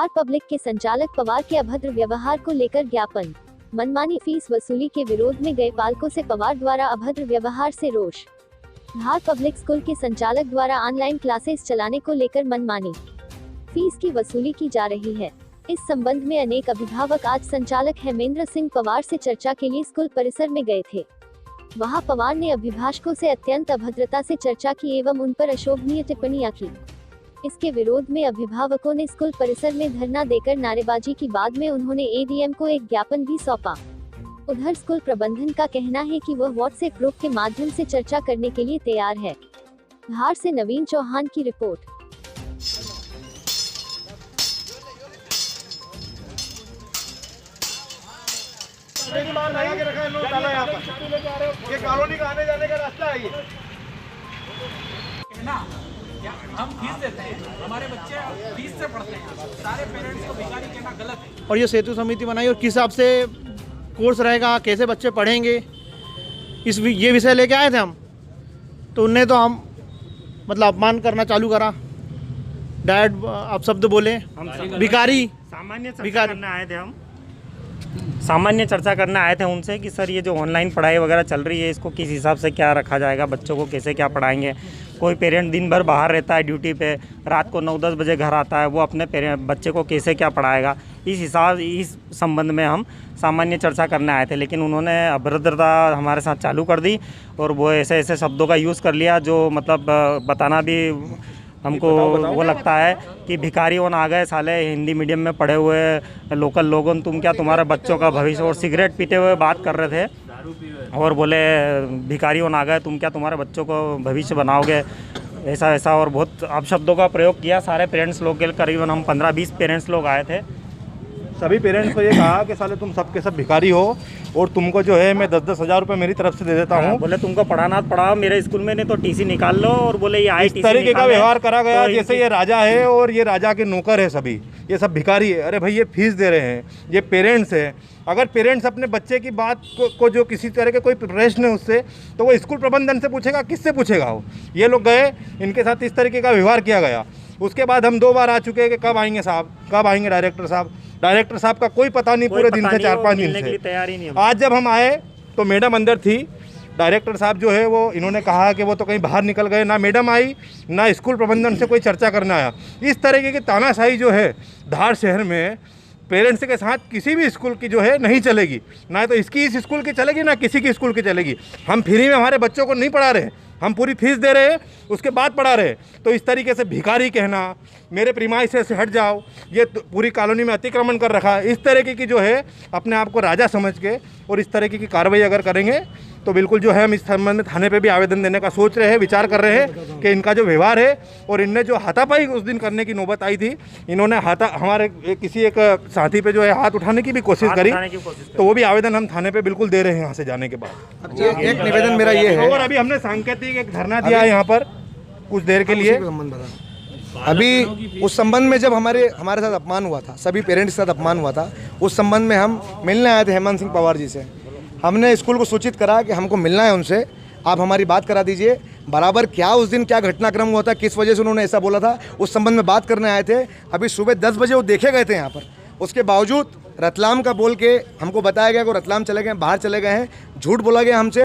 धार public के संचालक पवार के अभद्र व्यवहार को लेकर ज्ञापन। मनमानी फीस वसूली के विरोध में गए पालकों से पवार द्वारा अभद्र व्यवहार से रोष। धार पब्लिक स्कूल के संचालक द्वारा ऑनलाइन क्लासेस चलाने को लेकर मनमानी फीस की वसूली की जा रही है। इस संबंध में अनेक अभिभावक आज संचालक हेमेंद्र सिंह पवार से चर्चा के लिए स्कूल परिसर में गए थे। वहां पवार ने अभिभाषकों से अत्यंत अभद्रता से चर्चा की एवं उन पर अशोभनीय टिप्पणियां की। इसके विरोध में अभिभावकों ने स्कूल परिसर में धरना देकर नारेबाजी की। बाद में उन्होंने एडीएम को एक ज्ञापन भी सौंपा। उधर स्कूल प्रबंधन का कहना है कि वह व्हाट्सएप ग्रुप के माध्यम से चर्चा करने के लिए तैयार है। धार से नवीन चौहान की रिपोर्ट। ये कॉलोनी का आने जाने का रास्ता है ये। हम फीस देते हैं, हमारे बच्चे फीस से पढ़ते हैं, सारे पेरेंट्स को भिखारी कहना गलत है। और ये सेतु समिति बनाई और किस हिसाब से कोर्स रहेगा, कैसे बच्चे पढ़ेंगे, ये विषय लेके आए थे हम। तो उनने तो हम मतलब अपमान करना चालू करा, डायरेक्ट अपशब्द बोले, भिखारी। सामान्य चर्चा करने आए थे हम, सामान्य चर्चा करने आए थे उनसे कि सर ये जो ऑनलाइन पढ़ाई वगैरह चल रही है इसको किस हिसाब से क्या रखा जाएगा, बच्चों को कैसे क्या पढ़ाएंगे। कोई पेरेंट दिन भर बाहर रहता है ड्यूटी पे, रात को 9-10 बजे घर आता है, वो अपने बच्चे को कैसे क्या पढ़ाएगा। इस संबंध में हम सामान्य चर्चा करने आए थे, लेकिन उन्होंने अभद्रता हमारे साथ चालू कर दी और वो ऐसे ऐसे शब्दों का यूज़ कर लिया जो मतलब बताना भी हमको वो लगता है कि भिखारी होन आ गए साले, हिंदी मीडियम में पढ़े हुए लोकल लोगों, तुम क्या तुम्हारे बच्चों का भविष्य। और सिगरेट पीते हुए बात कर रहे थे और बोले भिखारी होन आ गए, तुम क्या तुम्हारे बच्चों को भविष्य बनाओगे, ऐसा ऐसा। और बहुत अपशब्दों का प्रयोग किया सारे पेरेंट्स लोग के। करीबन हम 15-20 पेरेंट्स लोग आए थे। सभी पेरेंट्स को ये कहा कि साले तुम सब के सब भिखारी हो और तुमको जो है मैं 10-10 हज़ार रुपये मेरी तरफ से दे देता हूँ। बोले तुमको पढ़ाना पढ़ाओ, मेरे स्कूल में नहीं तो टीसी निकाल लो। और बोले ये आई इस तरीके का व्यवहार करा गया जैसे ये राजा है और ये राजा के नौकर है, सभी ये सब भिखारी है। अरे भाई ये फीस दे रहे हैं, ये पेरेंट्स है। अगर पेरेंट्स अपने बच्चे की बात को जो किसी तरह के कोई प्रश्न है उससे, तो वो स्कूल प्रबंधन से पूछेगा, किससे पूछेगा वो। ये लोग गए, इनके साथ इस तरीके का व्यवहार किया गया। उसके बाद हम 2 बार आ चुके हैं कि कब आएंगे साहब, कब आएंगे डायरेक्टर साहब। डायरेक्टर साहब का कोई पता नहीं, पूरे दिन से 4-5 दिन से तैयार ही नहीं। आज जब हम आए तो मैडम अंदर थी। डायरेक्टर साहब जो है वो इन्होंने कहा कि वो तो कहीं बाहर निकल गए, ना मैडम आई ना स्कूल प्रबंधन से कोई चर्चा करने आया। इस तरीके की तानाशाही जो है धार शहर में पेरेंट्स के साथ किसी भी स्कूल की जो है नहीं चलेगी। ना तो इसकी इस स्कूल की चलेगी, ना किसी की स्कूल की चलेगी। हम फ्री में हमारे बच्चों को नहीं पढ़ा रहे, हम पूरी फीस दे रहे हैं, उसके बाद पढ़ा रहे। तो इस तरीके से भिखारी कहना, मेरे प्रीमाइस से हट जाओ, ये पूरी कॉलोनी में अतिक्रमण कर रखा है, इस तरीके की जो है अपने आप को राजा समझ के और इस तरीके की कार्रवाई अगर करेंगे तो बिल्कुल जो है हम इस संबंध में थाने पे भी आवेदन देने का सोच रहे हैं, विचार कर रहे हैं कि इनका जो व्यवहार है। और इनने जो हाथापाई उस दिन करने की नौबत आई थी, इन्होंने हमारे किसी एक साथी पे जो है हाथ उठाने की भी कोशिश करी, तो वो भी आवेदन हम थाने पे बिल्कुल दे रहे हैं यहाँ से जाने के बाद। एक निवेदन मेरा ये है, और अभी हमने सांकेतिक एक धरना दिया है यहाँ पर कुछ देर के लिए। अभी उस संबंध में जब हमारे साथ अपमान हुआ था, सभी पेरेंट्स के साथ अपमान हुआ था, उस संबंध में हम मिलने आए थे हेमंत सिंह पवार जी से। हमने स्कूल को सूचित करा कि हमको मिलना है उनसे, आप हमारी बात करा दीजिए। बराबर क्या उस दिन क्या घटनाक्रम हुआ था, किस वजह से उन्होंने ऐसा बोला था, उस संबंध में बात करने आए थे। अभी सुबह 10 बजे वो देखे गए थे यहाँ पर, उसके बावजूद रतलाम का बोल के हमको बताया गया कि रतलाम चले गए, बाहर चले गए हैं, झूठ बोला गया हमसे।